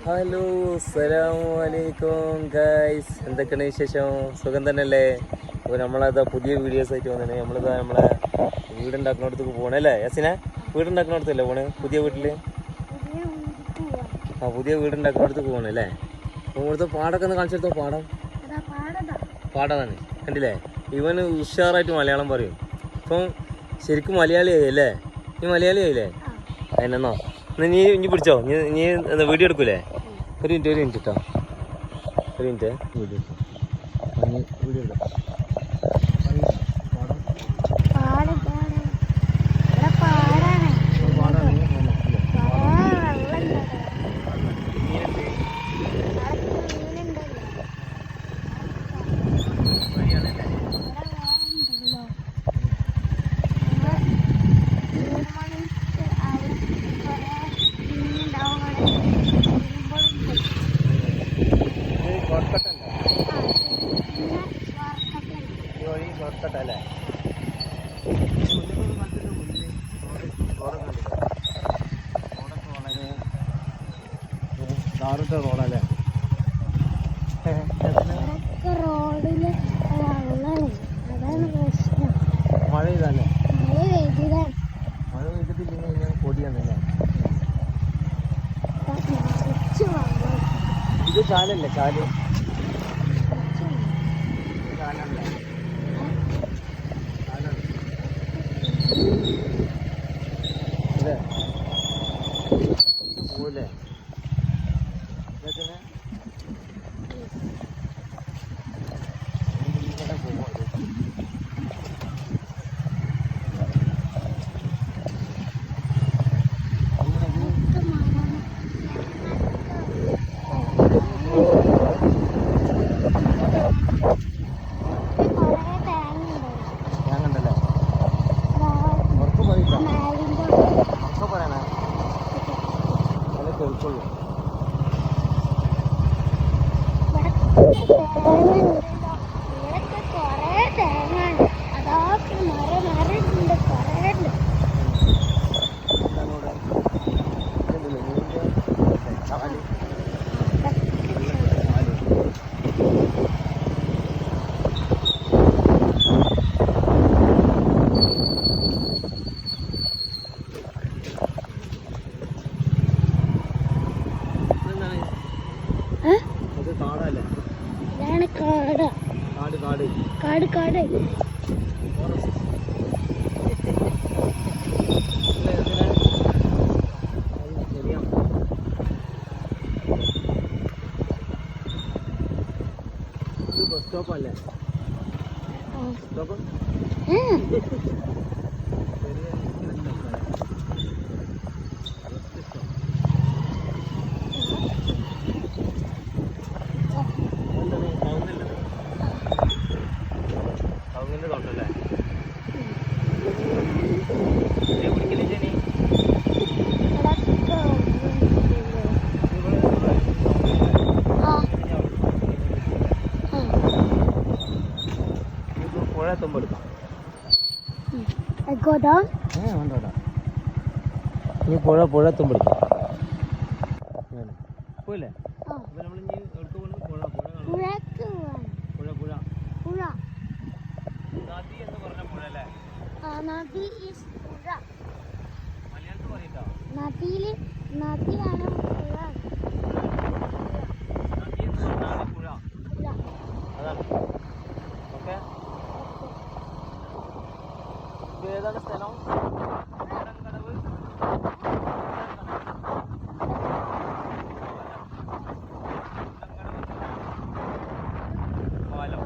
Hello അസ്സലാമലൈക്കും guys, എന്തൊക്കെയാണ് വിശേഷം? സുഖം തന്നെയല്ലേ? അപ്പോൾ നമ്മളതാ പുതിയ വീഡിയോസ് ആയിട്ട് വന്നിട്ട് നമ്മളിതാ നമ്മളെ വീടുണ്ടാക്കുന്നിടത്തേക്ക് പോകണല്ലേ യസിനെ? വീടുണ്ടാക്കുന്നിടത്തല്ലേ പോണ്? പുതിയ വീട്ടിൽ പുതിയ വീടുണ്ടാക്കുന്നിടത്തേക്ക് പോകണല്ലേ? അപ്പോൾ ഇവിടുത്തെ പാടൊക്കെ ഒന്ന് കാണിച്ചെടുത്തോ. പാടമാണ് കണ്ടില്ലേ? ഇവന് ഉഷാറായിട്ട് മലയാളം പറയും. ഇപ്പം ശരിക്കും മലയാളിയായി അല്ലേ? നീ മലയാളിയായില്ലേ? അതിനെന്നോ നീ ഇനി പിടിച്ചോ. നീ വീഡിയോ എടുക്കൂലേ? ഒരു മിനിറ്റ് കേട്ടോ, ഒരു മിനിറ്റ് വീഡിയോ എടുക്കാം. റോഡല്ലേ റോഡില് അതാണ് പ്രശ്നം. മഴ പെയ്തല്ലേ? മഴ പെയ്തിട്ടില്ലെങ്കിൽ പൊടിയാണല്ലേ? ഇത് ചാലല്ലേ? ചാല് അല്ലേ? പോലെ കാട് കാട് ബസ് സ്റ്റോപ്പ് അല്ലേ? സ്റ്റോപ്പ് തോട്ടല്ലേ? പുഴ എത്തുമ്പോൾ എടുക്കാം. വേണ്ട, ഇനി പുഴ എത്തുമ്പോൾ എടുക്കാം. പോയില്ലേ? അപ്പൊ നമ്മളിനി എടുത്തു പോകുന്നത് പുഴ നദി എന്ന് പറഞ്ഞ പുഴ അല്ലേ? നദി ഈസ് പുഴ. മലയാളത്തിൽ പറയട്ടോ, നദിയില് നദിയാണ് പുഴ. നദി എന്ന് പറഞ്ഞാൽ പുഴ അതാണ്. ഓക്കെ, ഇത് ഏതാണ് സ്ഥലം? കടവ് പാലം.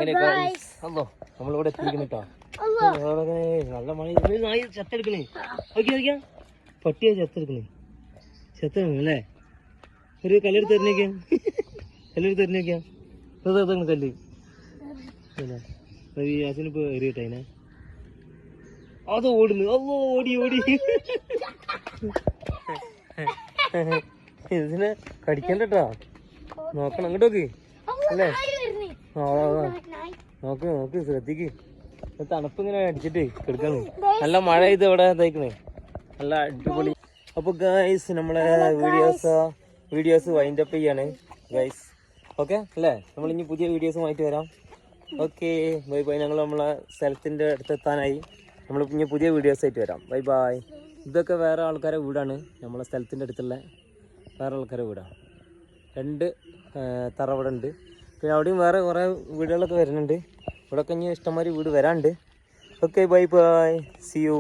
അങ്ങനെ അല്ലോ നമ്മളിവിടെ എത്തിയിരിക്കുന്നു കേട്ടോ. നല്ല മഴ നായി ചത്തെടുക്കണേ. നോക്കി നോക്കിയാ പട്ടിയാ ചത്തെടുക്കണേ. ചത്തെടുക്കണം അല്ലേ? ഒരു കല്ലെടുത്ത് തരുന്നേക്കാ. കല്ലെടുത്ത് തരുന്നേക്കാ. കല്ല് യാസിനിപ്പോ എറിയട്ടെ അതിനെ. അത് ഓടുന്നു. അല്ലോ ഓടി ഓടി. ഇതിനെ കടിക്കണ്ടട്ടാ. നോക്കണം അങ്ങോട്ട് നോക്ക് അല്ലേ? നോക്ക് നോക്ക് ശ്രദ്ധിക്ക്. തണുപ്പ് ഇങ്ങനെ അടിച്ചിട്ട് കിടക്കാണ്. നല്ല മഴ ഇത് ഇവിടെ തയ്ക്കണേ. നല്ല അടിപൊളി. അപ്പൊ ഗൈസ് നമ്മളെ വീഡിയോസ് വൈൻഡപ്പ് ചെയ്യാണ് ഗൈസ്. ഓക്കെ അല്ലേ? നമ്മളിനി പുതിയ വീഡിയോസുമായിട്ട് വരാം. Okay bye by. ഞങ്ങൾ നമ്മളെ സ്ഥലത്തിൻ്റെ അടുത്തെത്താനായി. നമ്മൾ ഇനി പുതിയ വീഡിയോസായിട്ട് വരാം. Bye bye. ഇതൊക്കെ വേറെ ആൾക്കാരെ വീടാണ്. നമ്മളെ സ്ഥലത്തിൻ്റെ അടുത്തുള്ള വേറെ ആൾക്കാരെ വീടാണ്. 2 തറ ഉണ്ട്. പിന്നെ അവിടെയും വേറെ കുറേ വീടുകളൊക്കെ വരുന്നുണ്ട്. ഇവിടെയൊക്കെ ഇനി ഇഷ്ടംമാതിരി വീട് വരാനുണ്ട്. Okay bye bye. See U.